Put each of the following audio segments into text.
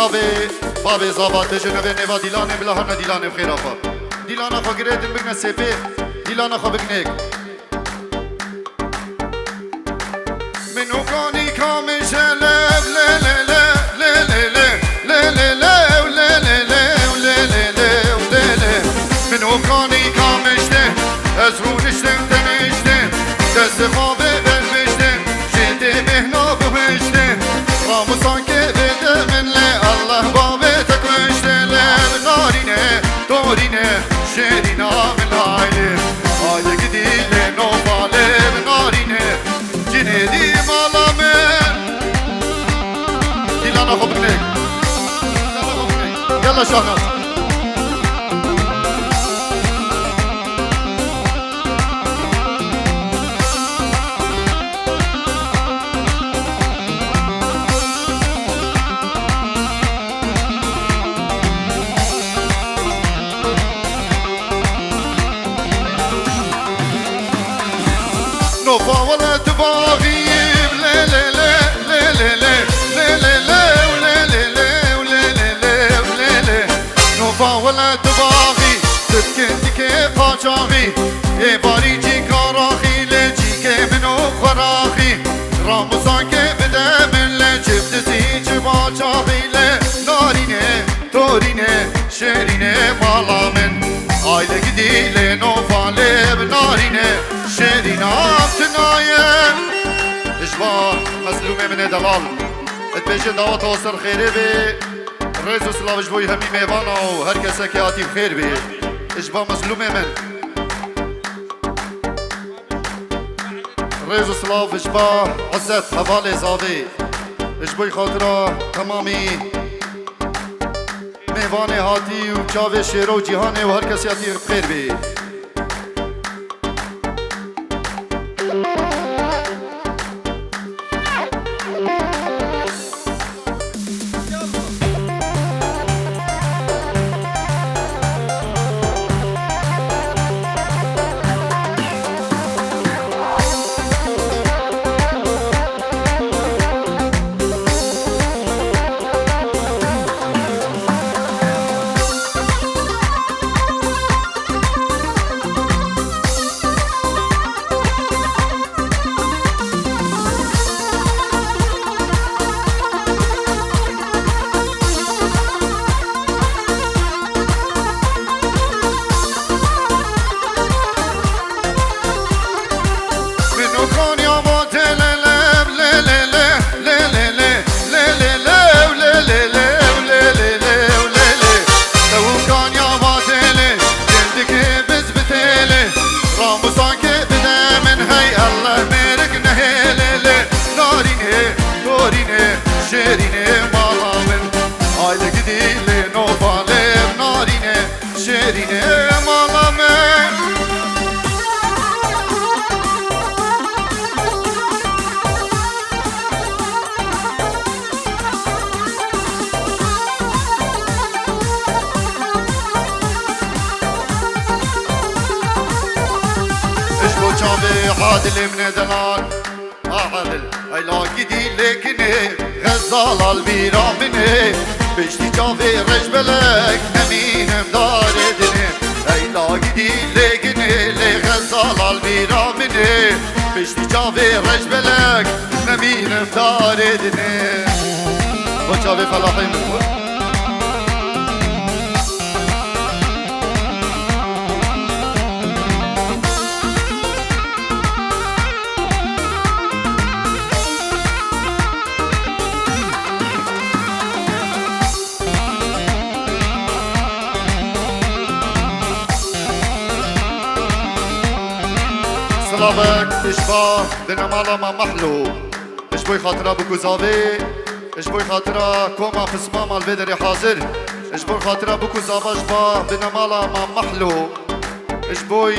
بنابه باب زابات جنبه نوا دیلانه بلهانه دیلانه بخیر آفا دیلانه آفا گریدن بگنه سپه دیلانه آفا بگنه منو کانی کامش لب منو کانی کامشته از رونشتم تنشته دست خوابه برمشته جده مهنا بهشته راموسان که بده من الله بابه تکوشته لب نارینه دورینه شیرینا من آیله آیله گدیله نوباله نارینه جنیدی مالامه دیلانا خوب کنه یلا شاهناز نوفا ولا تباغي لا لا لا لا لا لا لا لا ولا لا لا ولا لا لا ولا لا نوفا ولا تباغي تبكي كيف قاچاغي اي باري جي كاراخي لجي كي منو خراخي راموسان كي بدا من لجبت زيج باچاغي لا نارينه تورينه شيرينه مالا من عايله جديله نوفا لب نارينه شيرينه تنايم اشباه مسلومه من دلال اتبجي دعوت وصر خيري بي ريزو سلاف جبوي همي ميوانا و هر كسا كياتي بخير بي اشباه مسلومه من ريزو سلاف اشباه عزت حوالي زاوي اشبوي خاطرة تمامي ميواني هاتي و چاوي شيرو جيهاني و هر كسا كياتي بخير بي شيرينه مالامن عايله جديله نوفاله نارينه شيرينه مالامن اشبو جابي عادل من دلال عادل ayla gidilekine غزال البيرا منه بشتي جافي رجبلك نمينم دار edine ayla gidilekine غزال البيرا منه بشتي جافي رجبلك نمينم دار edine وجافي فلاحي منه سلامك اشباه بنمالا ما محلو اشبوي خاطرة بكوزاوي اشبوي خاطرة كوما فسمام الفيدري حاضر اشبوي خاطرة بكوزاوا اشباه بنمالا ما محلو اشبوي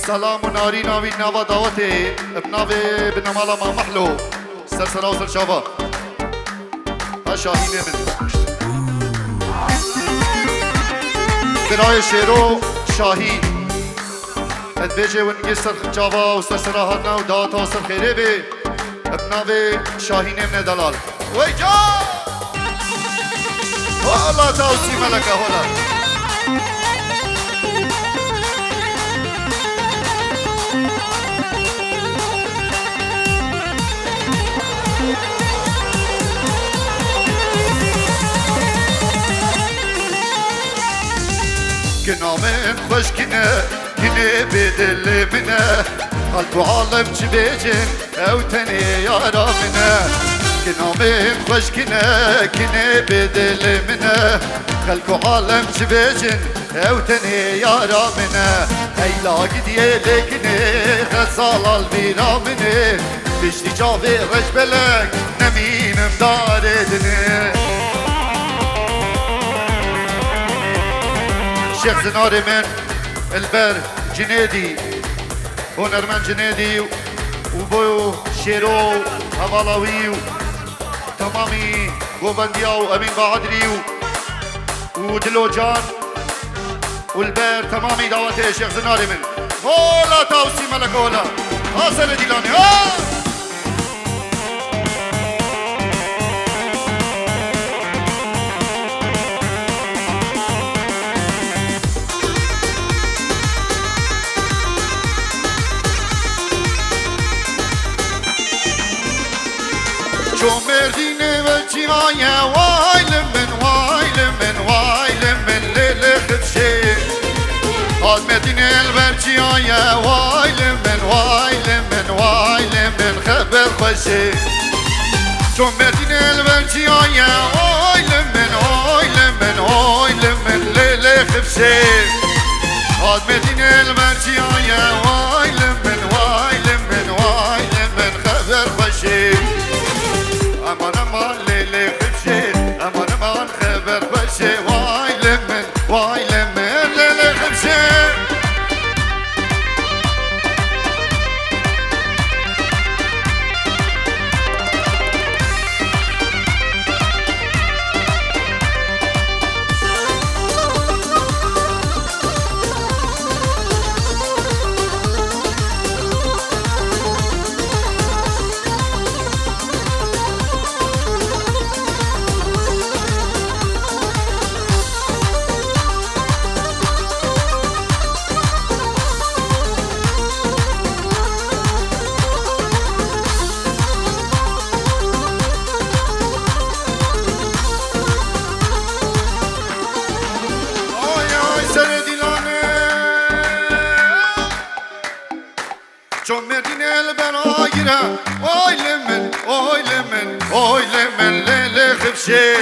سلام نارينا وي نوا دعوتي ابناوي بنمالا ما محلو سرسرا وسر شابا هشاهيني من براي شيرو شاهين ادبيجي ونقصر جاوا وسرسرا هرنا ودعوتا وسر خيري بي ابناوي شاهين من دلال ويجا والله توصي ملكة هلا كنا من خوش كنا بدل منا قلب عالم جبيجن او تني يارا منا كنا من خوش كنا بدل منا قلب عالم جبيجن او تني يارا منا اي لاقي ديالكني خصال البيرا مني بشتي جاوي رجبلك نمين مداردني شيخ زناري من البر جنيدي هنرمن جنيدي وبو شيرو هوالاوي تمامي غوبنديا وامين بعدري ودلو جان والبر تمامي دعوتي شيخ زناري من مولا توسي ملك هولا حسن ديلاني شو مرديني والجيايا وايل من ليلة خبشي هاد مرديني البرجيايا وايل من خبر خوشي شو مرديني البرجيايا وايل من ليلة خبشي هاد مرديني البرجيايا وايل من خبر خوشي امان ليلي خبشي امان خبر خوشي وايل من ليلي خبشي شو مرديني البرايرة وايل من ليلة خبشي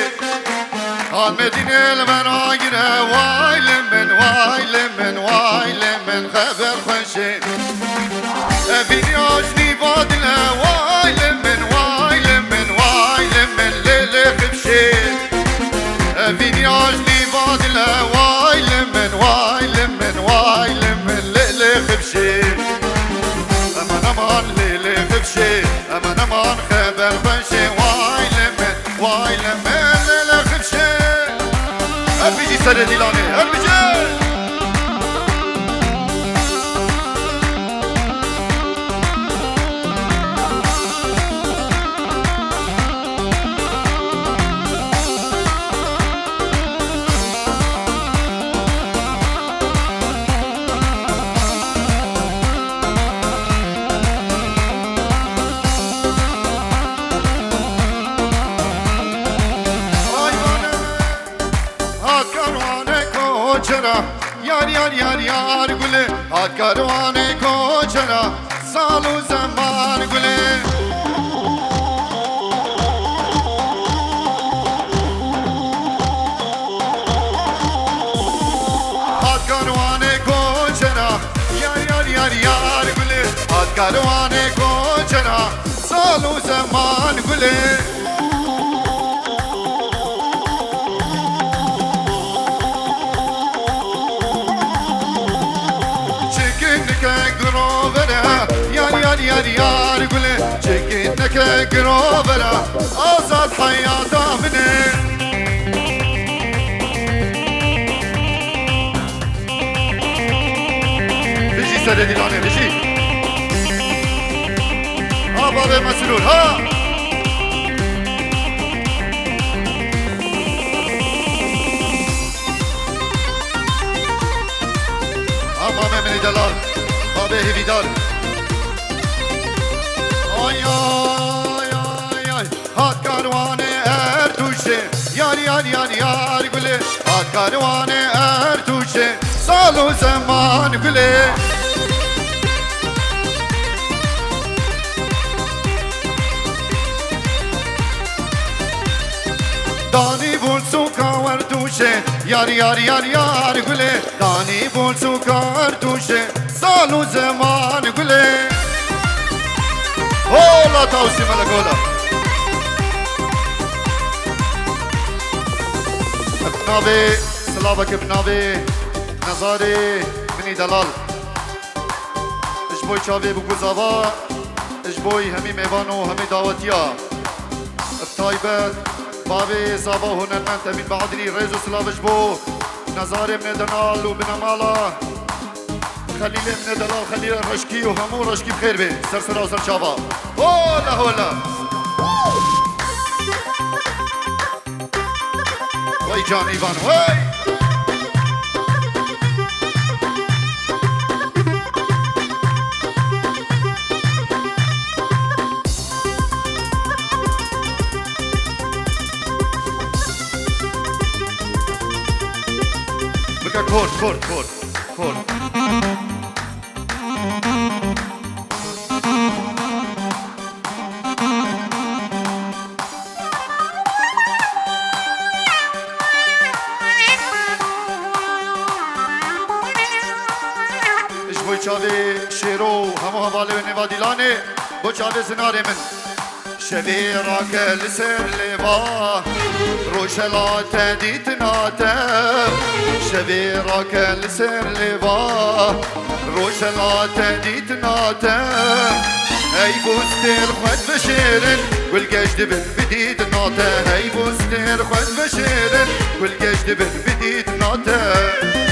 هاد مرديني البرايرة وايل من خبر خوشي فيني عجني بادلة وايل من ليلة خبشي فيني عجني بادلة وايل من ليلة خبشي امان ليلي خبشي امان خبر خوشي وايل من ليلي خبشي هل سر ديلاني هل بيجي یار گله هاد کاروانه کوچرا سال و زمان گله هاد کاروانه کوچرا یار گله هاد کاروانه کوچرا سال و زمان گله یار گله چکینک گروبرا آزاد حیاتا منه بشی سر دیلانه بشی آبا به مسرور ها دلال بابه هیویدار آی آی آی آی هات کاروانه ارتوشه یار یار یار یار گله هات کاروانه ارتوشه سال و زمان گله دانی بول سوکا وردوشه یار یار یار یار گله دانی بول سوکا وردوشه سال و زمان گله هولا تاوسی ملکولا ابنابي سلامك ابنابي نظاري مني دلال اجبوي شافي بقول زابا اجبوي همي ميبانو همي دعوتيا الطايبات بابي صابا هنا المنت من بعدري ريزو سلاف اجبو نظاري من دنال وبنمالا خليلي من دلال خليلي رشكي وهمو رشكي بخير بي سرسرا وسر شابا هولا هولا وای جان ایوان وای بگه کورد چاوی شیرو همو حواله و نوادیلانه بو چاوی زناره من شوی راکل سر لیوا روشلات دیتناته شوی راکل سر لیوا روشلات دیتناته هی بوستر خود بشیرن والجشد بالبديد ناته هی بوستر خود بشیرن والجشد بالبديد ناته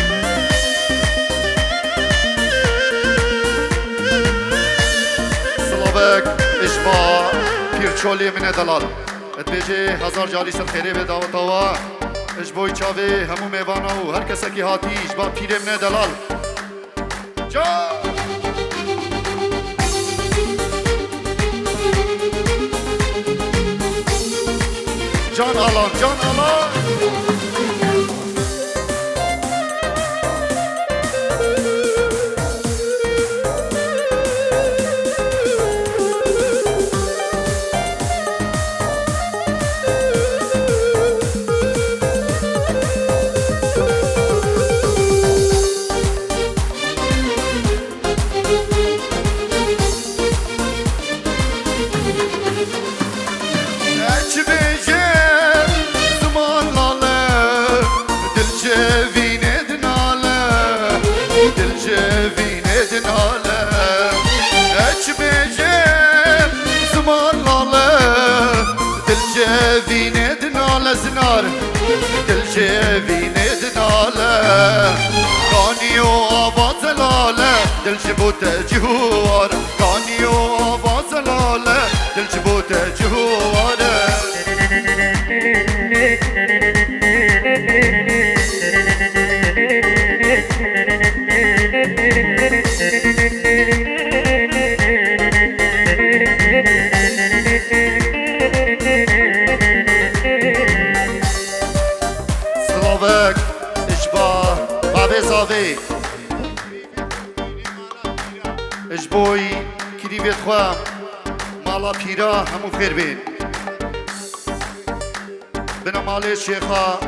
اشبا پیرچولی من دلال اتبیجی هزار جالی سر خیره به دعوتاوا اشبوی چاوی همو میوانا و هر کسی که هاتی اشبا پیر من دلال جان آلان جان آلان زنار دلجبینه دناله کانیو آواز لاله دلجبوت جوار کانیو آواز لاله دلجبوت جواره اجبوی کریویت خواه مالا پیرا همو خیر بین بنا مال شیخا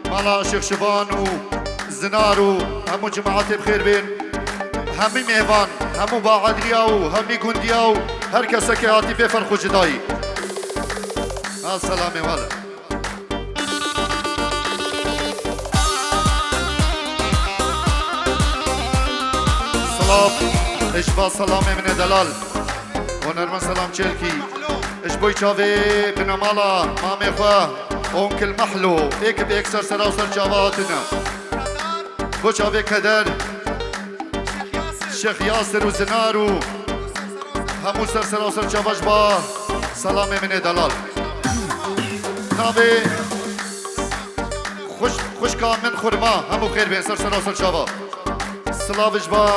مالا شیخ شبان و زنار و همو جماعت بخیر بین همی میوان همو باعدریا و همی گندیا و هر کسی که هاتی بفرخو جدایی السلام والا سلام اشبا سلام من دلال ونرمن سلام چلکی اشبوی چاوی بنامالا مامی خواه اونکل محلو ایک به اکسر سرا و سر چاواتنا بو چاوی کدر شیخ یاسر و زنارو همو سر سرا و سر چاواش با سلام من دلال نابی خوش کامن خورما همو خیر بین سر سرا و سر چاوا سلاوش با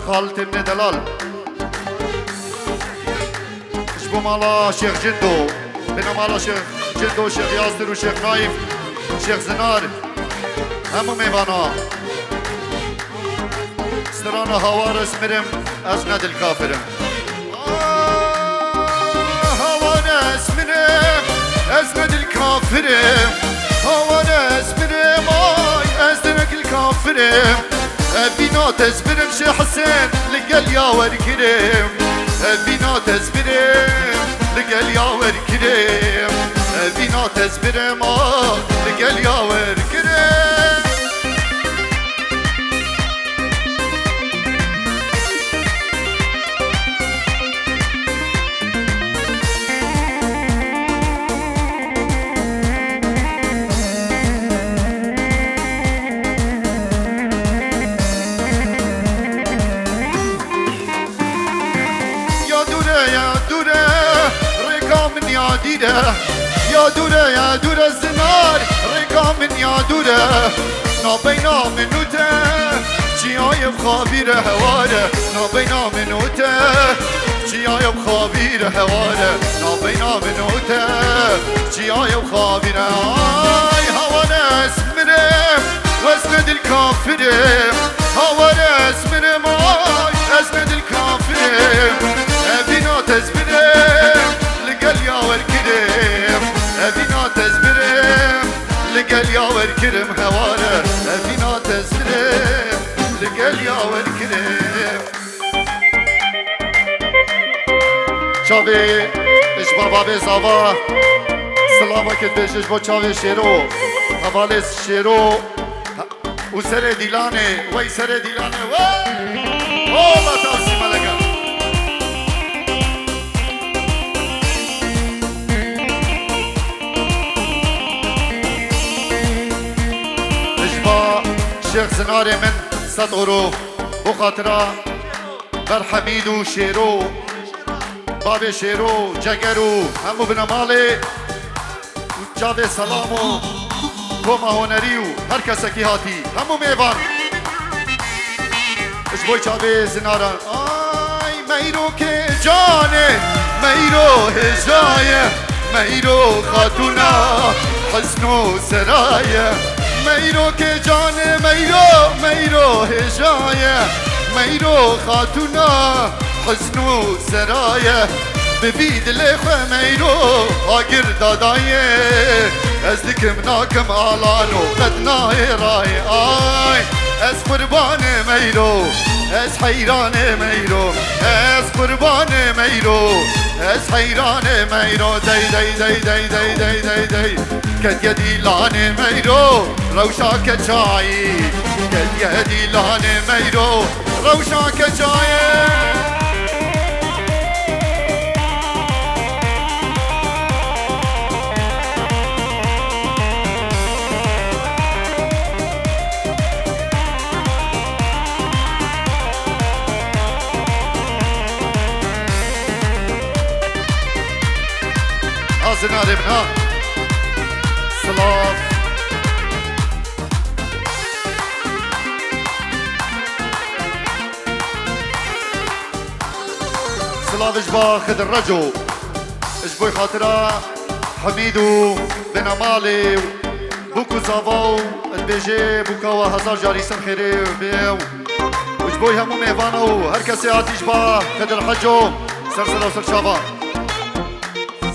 خالتي من دلال شبو مالا شيخ جندو بنا مالا شيخ جندو شيخ ياسر وشيخ نايف شيخ زنار همو ميوانا سرانا هوارس مرم أزند الكافرم هوارس مرم أزند الكافرم هوارس مرم أزند الكافرم بينا تزبرم شي حسين لقال يا وركرم بينا تزبرم لقال يا وركرم بينا تزبرم لقال يا وركرم يا دورة الزنار رقا من يا دورة نابينا منوته جياي بخابير هواره نابينا منوته جياي بخابير هواره نابينا منوته جياي بخابير هواره اسمرم واسند الكافرم هواره اسمرم اسند الكافرم بينا تزبرم لقال يا وركرم بينا تزبرم لقال يا وركرم هواره بينا تزبرم لقال يا وركرم شاوي اش بابا بزاوا سلامة كدبش اش با شاوي شيرو حوالي شيرو وسر ديلاني وي سر ديلاني والله تاسي ملكا شيخ زناري من سطورو بخاطرة بر حميد وشيرو بابي شيرو جگرو همو بنمالي وجاوه سلامو كوما هونريو هر کسکی هاتی همو میوان اش بوی چاوه زناران آي ميرو که جانه ميرو هجايه ميرو خاتونا حسنو سرايه ميرو که جانه ميرو هجايه ميرو خاتونا حسنو سرايه ببيد لخوة ميرو آگر دادايه از دکم ناکم آلانو قدنای رای آی از قربان ميرو از حیران ميرو از قربان ميرو از حیران ميرو دی دی دی دی دی دی دی دی کد یدی لان ميرو روشا کچایی کد یدی لان ميرو روشا کچایی زناري منها صلاف صلاف اجبا خد الرجو اجبوي خاطرة حميدو بن مالي بوكو زافاو البيجي بوكاوا هزار جاري سن خيري بيو اجبوي همو ميفانو هر كسي هاتي اجبا خد الحجو سرسلة وسرشافا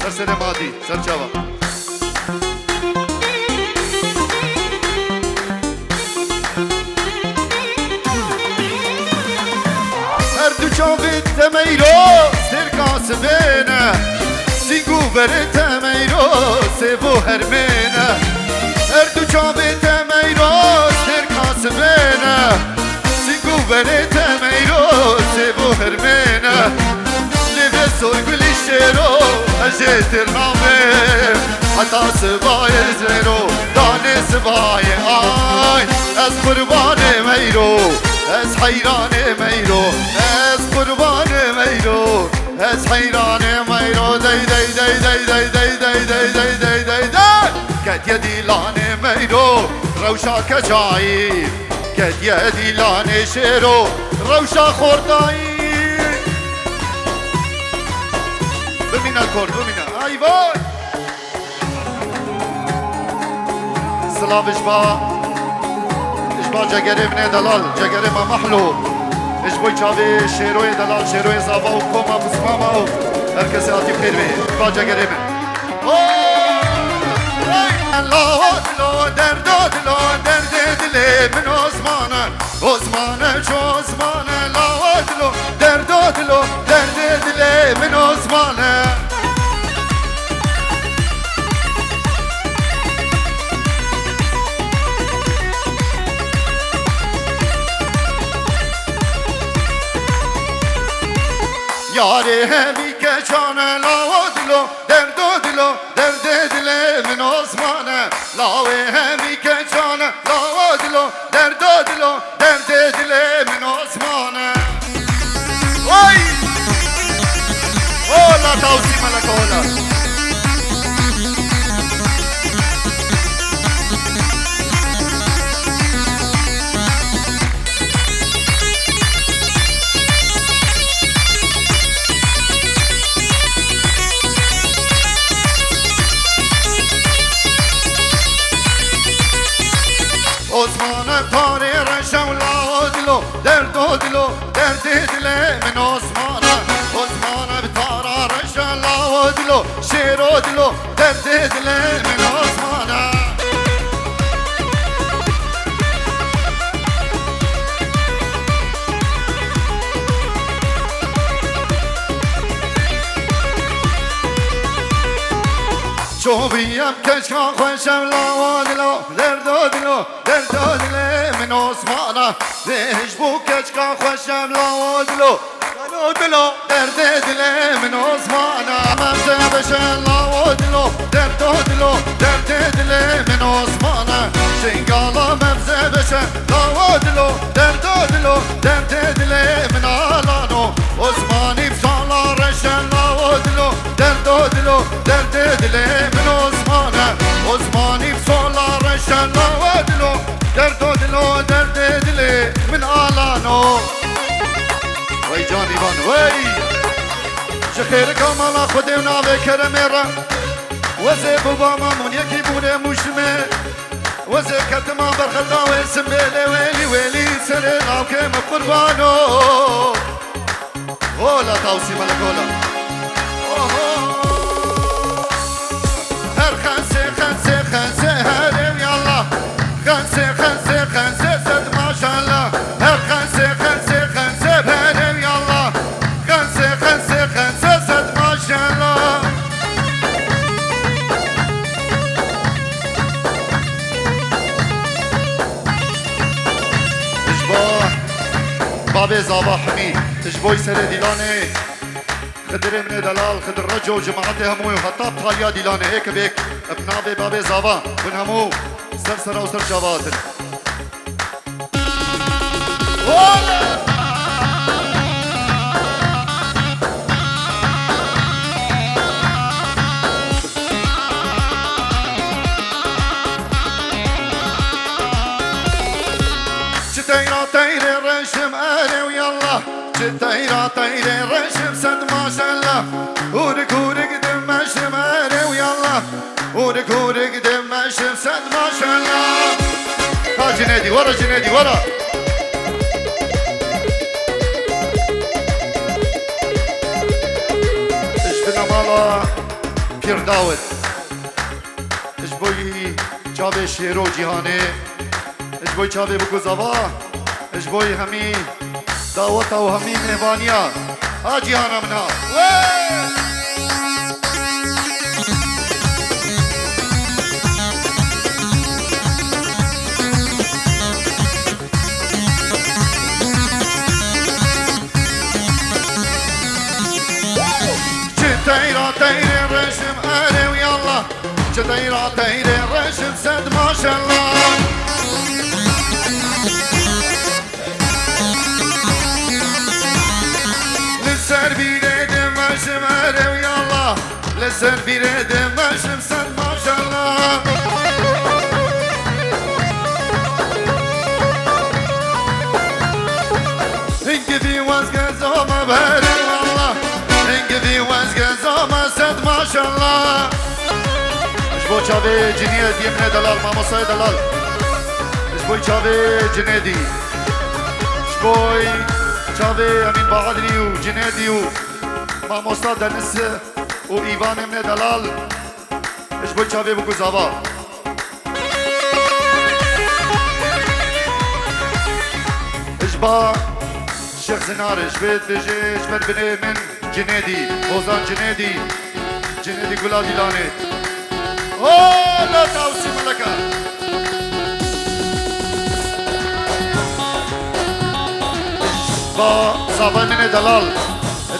سرسنه مادي سرچاوا هر دو چاوید تمیرو سرکاس بینه سینگو بره تمیرو سیبو هرمینه هر دو چاوید تمیرو سرکاس بینه سینگو بره تمیرو سیبو هرمینه لیبه سویگو لیشترو اجيت الرامي حتى سباي زيرو داني سباي آي از قربان ميرو از حيران ميرو از قربان ميرو از حيران ميرو دي دي دي دي دي دي دي دي دي دي دي دي قد يدي لان ميرو روشا كجاي كد يا ديلان شيرو روشا خورداي بمينا الكورد بمينا ايوه سلاف اشبا جگره من دلال جگره ما محلو اشبوی چاوی شیروی دلال شیروی زاوا و کوما بسماما و هر کسی آتی بخیر بی اشبا جگره من الله دلو درد دلو درد دلی من عثمانه عثمانه چو عثمانه الله دلو درد دلو درد دلی من عثمانه یاری همی که چانه لاو دلو درد دلو درد دل من عثمانه لاوی همی که چانه لاو دلو درد دلو درد دل من عثمانه وای اولا توسی ملک اولا عثمان تاری رشم لا دلو درد دلو درد دل من عثمانه عثمان بتارا رشم لا دلو شیر دلو درد دل من عثمانه شو بيام كشكا خوشم لا دلو درد دلو درد دل من عثمانه ليش بو كشكا خوشم لا دلو دلو درد دل من عثمانه ممزه بشن لا دلو درد دلو درد دل من عثمانه شنگالا ممزه بشن لا دلو درد دلو درد دل من آلانو عثماني بسالا رشن لا دلو درد دلو درد دل من عثمانه عثماني بسالا رشن لا دلو درد دلو درد دل من آلانو وای جانی بان وای شخیر کاملا خودم ناوه کرم را وزه بابا مامون یکی بونه مشمه وزه کتما برخدا و اسم بیلی ویلی ویلی سر ناوکم قربانو اولا تاوسی ملکولا هر خنسه خنسه خنسه هرم یالله خنسه خنسه خنسه صد ماشالله هر خنسه خنسه خنسه هرم یالله خنسه خنسه خنسه صد ماشالله اشباه باب زابا حمید اشبوی سر دیلانه خدر من دلال خدر رجو جماعته همو وخطاب طاليا ديلانه هيك بيك ابنابي بابي زابا من همو سرسرة وسر جواتر تيرا تيري رشم أري ويلا تيرا تيري رشم سد ما شاء الله ورك ورك دم مشم أري ويلا ورك ورك دم مشم سد ما شاء الله ها جنيدي ورا جنيدي ورا اشبنا مالا بير داود اشبوي جابي شيرو جهاني اشبوي چاوه بگو زوا اشبوي همي دعوتا و همي مهبانيا آجي هانا منا تيرا تيري رشم أري ويلا تيرا تيري رشم سد ما شاء الله لسر بيريدم ماشم أري ويلا لسر بيريدم ماشم سد ما شاء الله شاء الله اشبو چاوه جنیه دیمنه دلال ماموسای دلال اشبوی چاوه جنیدی اشبوی چاوه امین بهادری و جنیدی و ماموسا دنس و ایوان امنه دلال اشبوی چاوه بگو زاوا اشبا شيخ زنارش بيت بيجيش من بني من جنيدي وزان جنيدي جنيدي قولادي لاني اوه لا تاوسي ملكة با صافي من دلال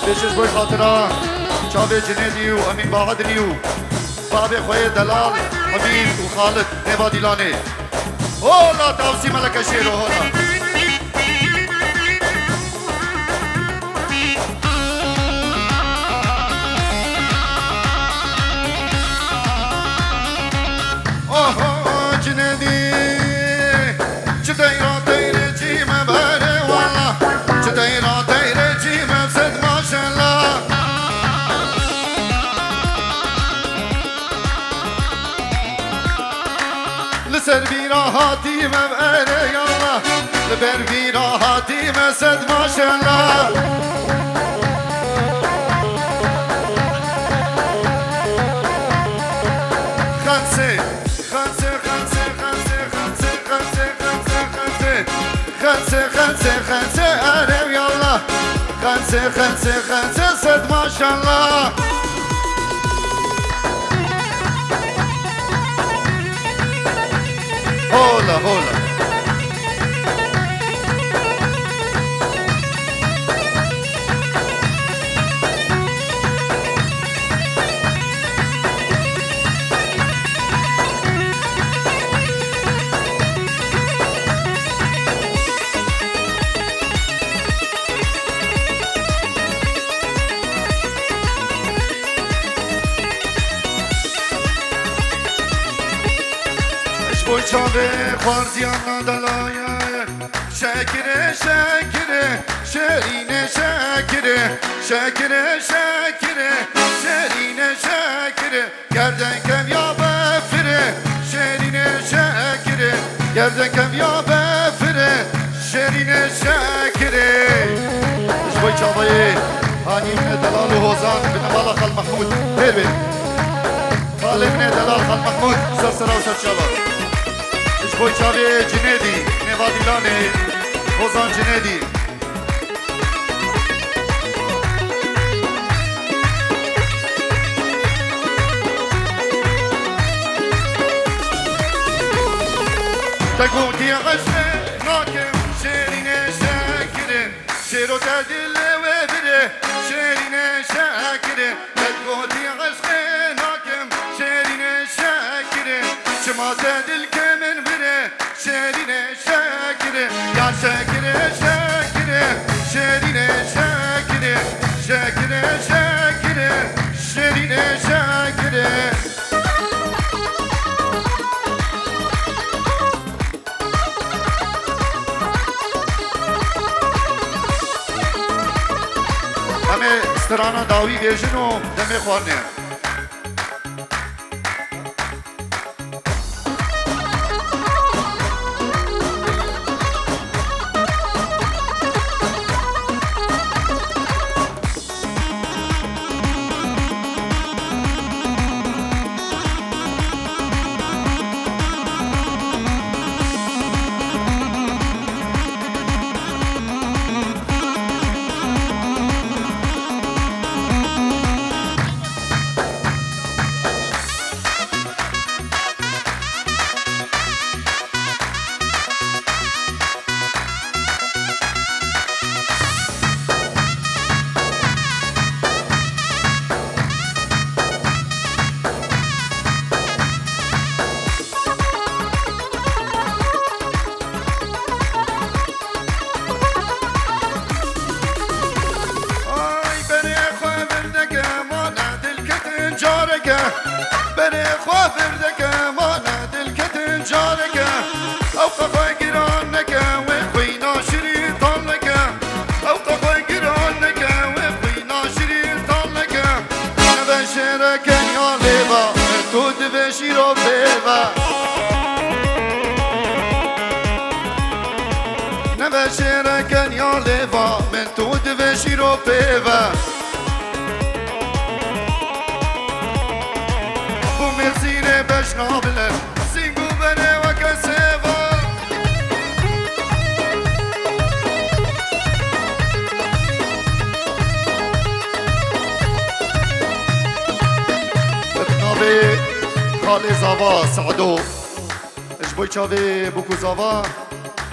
بيجيش بوي خاطرة شابي جنيدي وامين بهادري بابي خوي دلال حميد وخالد نبادي لاني اوه لا تاوسي ملكة شيرو هنا لسر راحتي ما بقري يلا لبر راحتي ما سد ما شاء الله خمسة خمسة خمسة خمسة خمسة خمسة خمسة خمسة خمسة خمسة أنا يلا خمسة خمسة خمسة سد ما شاء الله هولا هولا بوی چاوه خوارزیان دلایه شکره شکره شرینه شکره شکره شکره شرینه شکره گردن کم یا بفره شرینه شکره گردن کم یا بفره شرینه شکره بوی چاوه هانی من دلال و حوزان بنمالا خال محمود بیر بیر خاله من دلال خال محمود سرسرا و سرچاوه اشبوی چاوه جنیدی نوادی لانه خوزان جنیدی تگو دیا غشه ناکم شیرینه شکره شیرو تردیله و بره شیرینه شکره تگو دیا غشه ناکم شیرینه شکره شما تردیل کمن بره شیرینه شکره یا شکره شکره شیرینه شکره شکره شکره شیرینه شکره همه استرانا داوی بیشن و دمه خوارنه بره خواه بردك مانا دلكت جارك او قفا قرانك وخوي ناشري طالك او قفا قرانك وخوي ناشري طالك انا بشرك شیرو پیوه نبه شیرکن یا لیوا من تو دو شیرو پیوه بو مرسینه بشنابلن سینگو بنه و کسیوه خالی زاوا سعدو اش بوی چاوی بکو زاوا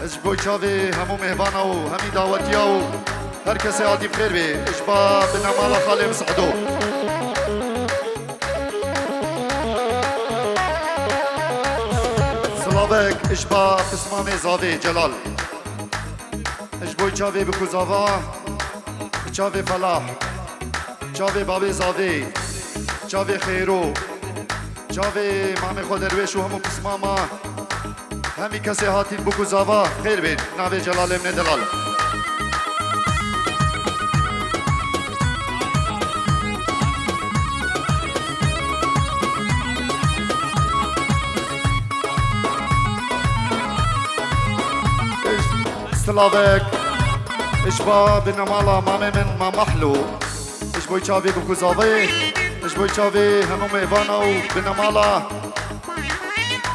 اش بوی چاوی همو مهبانا و همی دعوتیا و هر کسی عادی بخیر بی اش با بنمالا خالی سعدو سلابک اش با قسمام زاوی جلال اش بوی چاوی بکو زاوا چاوی فلاح چاوی بابی زاوی چاوی خیرو چاوی مام خود درویش و همو قسماما همی کسی هاتین بکو زاوا خیر بین ناوی جلال ابن دلال سلاوک اشبا بنمالا مام من ما محلو اشبوی چاوی بکو زاوی اش بوی چاوی همو میوانا و بنمالا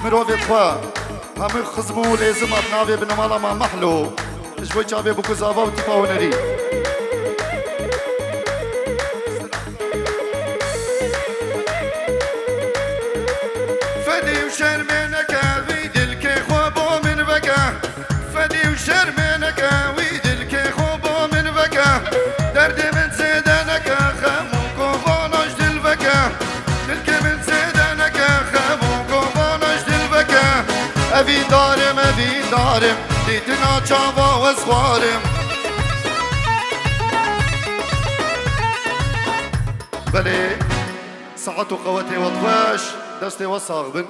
مروفی خوا همه خزمو لیزم ابناوی بنمالا ما محلو اش بوی چاوی بکو زاوا و تیپا و نری فدی و شرمینکا وی دل که خوابو من بکا فدی و شرمینکا وی دل که خوابو من بکا درد من زیدنکا خمو کوبانش دل بکا دل که من زیدنکا خمو کوبانش دل بکا اوی دارم دیتنا چاوا و زخوارم بله ساعت و قوتي وطواش دستي وصاغ بن